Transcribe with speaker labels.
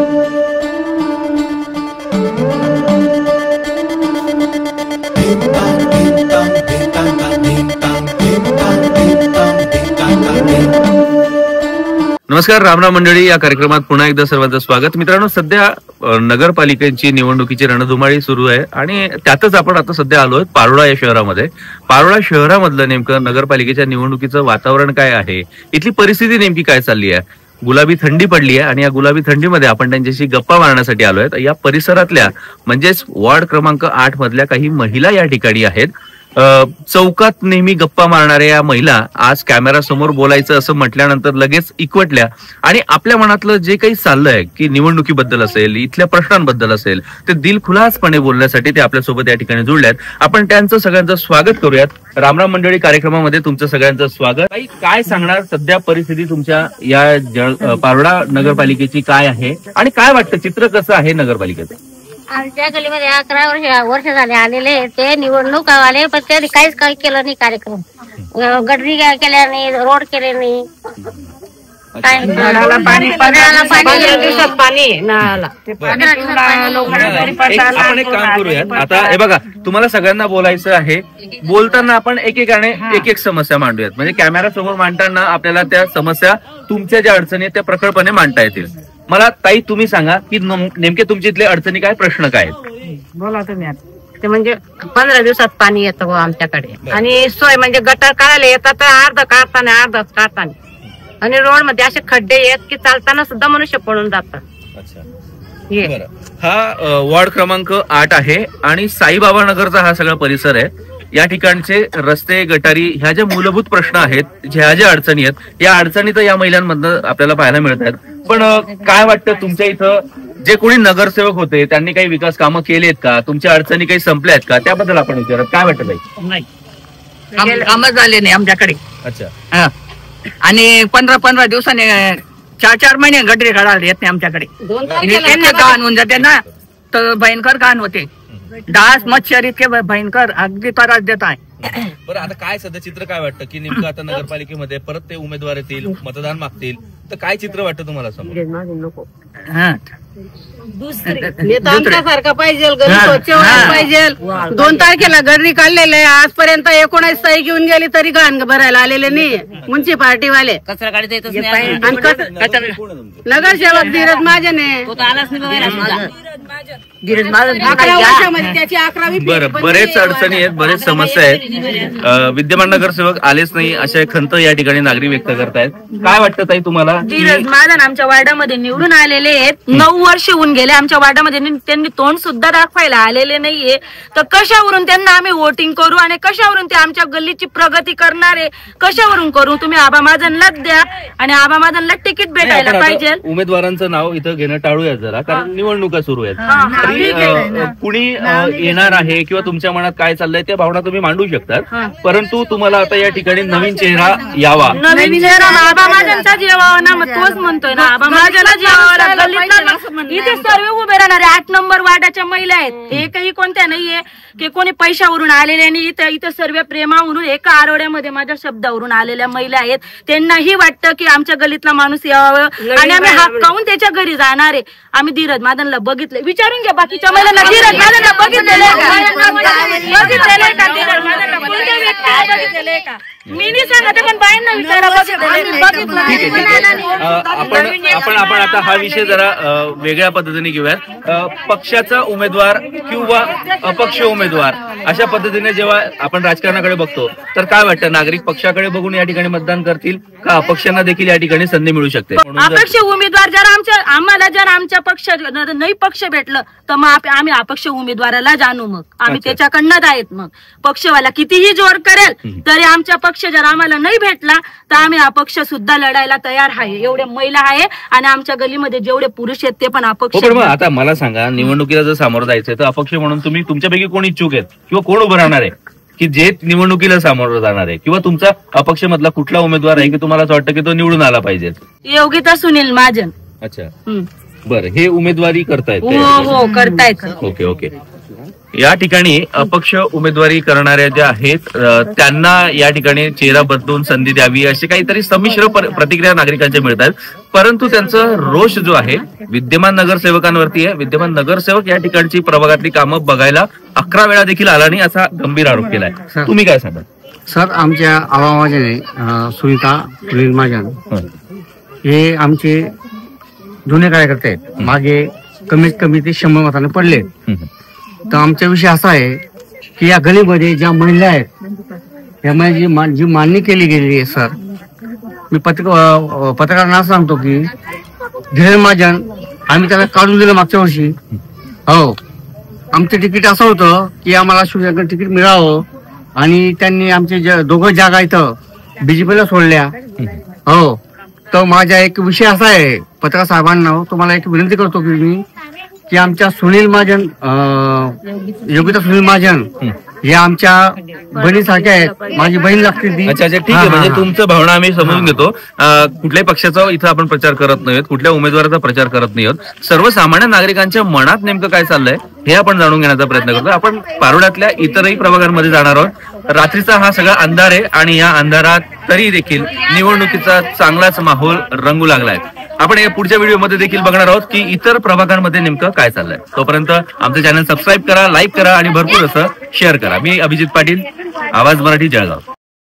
Speaker 1: नमस्कार, रामराम मंडळी. या कार्यक्रमात पुन्हा एकदा सर्वांचं स्वागत. मित्रांनो, सध्या नगरपालिकेची निवडणुकीची रणधुमाळी सुरू आहे आणि त्यातच आपण आता सध्या आलोय पारोळा या शहरामध्ये. पारोळा शहरामधलं नेमकं नगरपालिकेच्या निवडणुकीचं वातावरण काय आहे, इथली परिस्थिती नेमकी काय चालली आहे. गुलाबी थंडी पडली आहे आणि या गुलाबी थंडीमध्ये आपण त्यांच्याशी गप्पा मारण्यासाठी आलोय. या परिसरातल्या म्हणजेच वॉर्ड क्रमांक 8 मधल्या काही महिला या ठिकाणी आहेत. चौकात नेहमी गप्पा मारणाऱ्या या महिला आज कॅमेरा समोर बोलायचं असं म्हटल्यानंतर लगेच इकवटल्या आणि आपल्या मनातलं जे काही चाललंय की निवडणुकीबद्दल असेल, इथल्या प्रश्नांबद्दल असेल, ते दिलखुलासपणे बोलण्यासाठी ते आपल्यासोबत या ठिकाणी जुळल्यात. आपण त्यांचं सगळ्यांचं स्वागत करूयात. रामराम मंडळी कार्यक्रमामध्ये तुमचं सगळ्यांचं स्वागत. काय सांगणार सध्या परिस्थिती तुमच्या या पारोळा नगरपालिकेची काय आहे आणि काय वाटतं, चित्र कसं आहे नगरपालिकेचं?
Speaker 2: आमच्या गलीमध्ये 11 वर्ष झाले आलेले ते निवडणूक आले, पण त्यांनी काहीच काही केलं नाही. कार्यक्रम गटरी केल्या नाही, रोड केले नाही,
Speaker 1: आपण एक काम करूयात. आता हे बघा, तुम्हाला सगळ्यांना बोलायचं आहे. बोलताना आपण एकेकाने एक समस्या मांडूयात. म्हणजे कॅमेरा समोर मांडताना आपल्याला त्या समस्या, तुमच्या ज्या अडचणी आहेत त्या प्रखरपणे मांडता येतील. मला ताई तुम्ही सांगा की नेमके तुमच्या इथले अडचणी काय, प्रश्न काय आहेत?
Speaker 3: बोला तुम्ही. ते म्हणजे 15 दिवसात पाणी येतं आमच्याकडे आणि सोय म्हणजे गटर काढायला येतात, अर्ध काढताना अर्धच काढताना, आणि रोड मध्ये असे खड्डे आहेत की चालताना सुद्धा मनुष्य पडून जातात.
Speaker 1: हा वॉर्ड क्रमांक 8 आहे आणि साईबाबा नगरचा हा सगळा परिसर आहे. या ठिकाणचे रस्ते, गटारी, ह्या ज्या मूलभूत प्रश्न आहेत, ह्या ज्या अडचणी आहेत, या अडचणी तर या महिलांमधनं आपल्याला पाहायला मिळत आहेत. पण काय वाटतं, तुमच्या इथं जे कोणी नगरसेवक होते त्यांनी काही विकास कामं केलेत का? तुमच्या अडचणी काही संपल्या आहेत का? त्याबद्दल आपण विचारत. काय वाटतं ताई?
Speaker 4: नाही, कामच झाले नाही आमच्याकडे.
Speaker 1: अच्छा.
Speaker 4: आणि 15 दिवसाने 4 महिने गटरी काढायला येत नाही आमच्याकडे. घाण होऊन जाते ना, तर भयंकर घाण होते. डास, मच्छर इतके भयंकर अगदी त्रास देत आहे.
Speaker 1: बरं, आता काय सध्या चित्र काय वाटतं की नेमकं आता नगरपालिकेमध्ये परत ते उमेदवार येतील, मतदान मागतील, तर काय चित्र वाटतं तुम्हाला समोर?
Speaker 3: सारखा पाहिजे, पाहिजे. 2 तारखेला गटरी काढलेले आहे, आजपर्यंत 19 सही घेऊन गेली तरी घाण भरायला आलेले नाही म्युन्सिपाल्टीवाले.
Speaker 4: कचरा गाडी
Speaker 3: नगरसेवक धीरज महाजन आहे.
Speaker 1: बरं, बरेच अडचणी आहेत, बरेच समस्या आहेत. विद्यमान नगरसेवक आलेच नाही अशा खंत या ठिकाणी नागरिक व्यक्त करतायत. काय वाटतं ताई तुम्हाला?
Speaker 5: धीरज महाजन आमच्या वार्डामध्ये निवडून आलेले आहेत. 9 वर्ष होऊन गेले आमच्या वार्डामध्ये, त्यांनी तोंड सुद्धा दाखवायला आलेले नाहीये. तर कशावरून त्यांना आम्ही वोटिंग करू आणि कशावरून ते आमच्या गल्लीची प्रगती करणार आहे, कशावरून करू? तुम्ही आबा महाजनलाच द्या आणि आबा महाजनला तिकीट भेटायला पाहिजे.
Speaker 1: उमेदवारांचं नाव इथं घेणं टाळूया जरा, कारण निवडणुका सुरू आहेत. कुणी येणार आहे किंवा तुमच्या मनात काय चाललंय त्या भावना तुम्ही मांडू शकतात, परंतु तुम्हाला आता या ठिकाणी नवीन चेहरा यावा.
Speaker 5: नवीन चेहरा आबा महाजनचाच यावा ना, मग तोच म्हणतोय ना, आबा महाजनच यावा. गल्लीतला इथे सर्व उभे राहणारे 8 नंबर वार्डाच्या महिला आहेत. एकही कोणत्या नाहीये की कोणी पैशावरून आलेल्या नाही. इथं सर्व प्रेमावरून, एका आरवड्यामध्ये माझ्या शब्दावरून आलेल्या महिला आहेत. त्यांनाही वाटतं की आमच्या गल्लीतला माणूस यावं आणि आम्ही हाकावून त्याच्या घरी जाणार आहे. आम्ही धीरज महाजनला बघितले, विचारून घ्या बाकीच्या महिलांना. धीरज महाजनला बघितलेलं का? मी नाही सांगत, पण बायांना विचारा.
Speaker 1: आपण आता हा विषय जरा वेगळ्या पद्धतीने घेऊयात. पक्षाचा उमेदवार किंवा अपक्ष उमेदवार अशा पद्धतीने जेव्हा आपण राजकारणाकडे बघतो, तर काय वाटतं, नागरिक पक्षाकडे बघून या ठिकाणी मतदान करतील का अपक्षांना देखील या ठिकाणी संधी मिळू शकते?
Speaker 5: अपक्ष उमेदवार आम्हाला जर आमच्या पक्ष नाही पक्ष भेटलं तर मग आम्ही अपक्ष उमेदवाराला जाणू. मग आम्ही त्याच्याकडनं आहेत. मग पक्षवाला कितीही जोर करेल तरी आमच्या पक्ष जर आम्हाला नाही भेटला तर आम्ही अपक्ष सुद्धा लढायला तयार आहे. एवढे महिला आहे आणि आमच्या गलीमध्ये जेवढे पुरुष आहेत ते पण अपक्ष.
Speaker 1: आता मला सांगा, निवडणुकीला जर सामोरं जायचंय तर अपक्ष म्हणून तुम्ही तुमच्यापैकी कोण इच्छुक आहेत किंवा कोण उभं राहणार आहे की जे निवडणुकीला सामोरं जाणार आहे, किंवा तुमचा अपक्ष मधला कुठला उमेदवार आहे की तुम्हाला असं वाटतं की तो निवडून आला पाहिजे?
Speaker 5: योगिता सुनील महाजन.
Speaker 1: अच्छा, बरं. हे उमेदवारी करतायत?
Speaker 5: हो, करतायत.
Speaker 1: ओके. या ठिकाणी अपक्ष उमेदवारी करणाऱ्या ज्या आहेत त्यांना या ठिकाणी चेहरा बदलून संधी द्यावी असे काहीतरी संमिश्र प्रतिक्रिया नागरिकांच्या मिळत आहेत. परंतु त्यांचं रोष जो आहे विद्यमान नगरसेवकांवरती आहे. विद्यमान नगरसेवक या ठिकाणची प्रभागातली कामं बघायला 11 वेळा देखील आला नाही असा गंभीर आरोप केलाय. तुम्ही काय सांगा?
Speaker 6: सर, आमच्या आबामाजाने सुनीता सुनील महाजन हे आमचे जुने कार्यकर्ते आहेत. मागे कमीत कमी ते 100 मताने पडले. तर आमचा विषय असा आहे की या गलीमध्ये ज्या महिला आहेत या महिला जी मान्य केली गेलेली आहे सर, मी पत्रकारांना असं सांगतो की धीरेन महाजन आम्ही त्याला काढून दिलं मागच्या वर्षी. हो, आमचं तिकीट असं होतं की आम्हाला शिवसेनेकडे तिकीट मिळावं आणि त्यांनी आमचे 2 जागा इथं बीजेपीला सोडल्या. हो, तर माझा एक विषय असा आहे पत्रकार साहेबांना, तुम्हाला एक विनंती करतो की मी की आमच्या सुनील महाजन योगिता सुनील महाजन हे आमच्या बहिणीसारख्या आहेत. माझी बहीण लागते ती.
Speaker 1: अच्छा, ठीक आहे. म्हणजे तुमचं भावना आम्ही समजून घेतो. कुठल्याही पक्षाचा इथं आपण प्रचार करत नाही, कुठल्या उमेदवाराचा प्रचार करत नाही. सर्वसामान्य नागरिकांच्या मनात नेमकं काय चाललंय हे आपण जाणून घेण्याचा प्रयत्न करतो. आपण पारोळ्यातल्या इतरही प्रभागांमध्ये जाणार आहोत. रात्रीचा हा सगळा अंधार आहे आणि या अंधारात तरी देखील निवडणुकीचा चांगलाच माहोल रंगू लागलाय. आपण या पुढच्या व्हिडिओमध्ये देखील बघणार आहोत की इतर प्रभागांमध्ये नेमकं काय चाललंय. तोपर्यंत आमचं चॅनल सबस्क्राईब करा, लाईक करा आणि भरपूर असं शेअर करा. मी अभिजित पाटील, आवाज मराठी, जळगाव.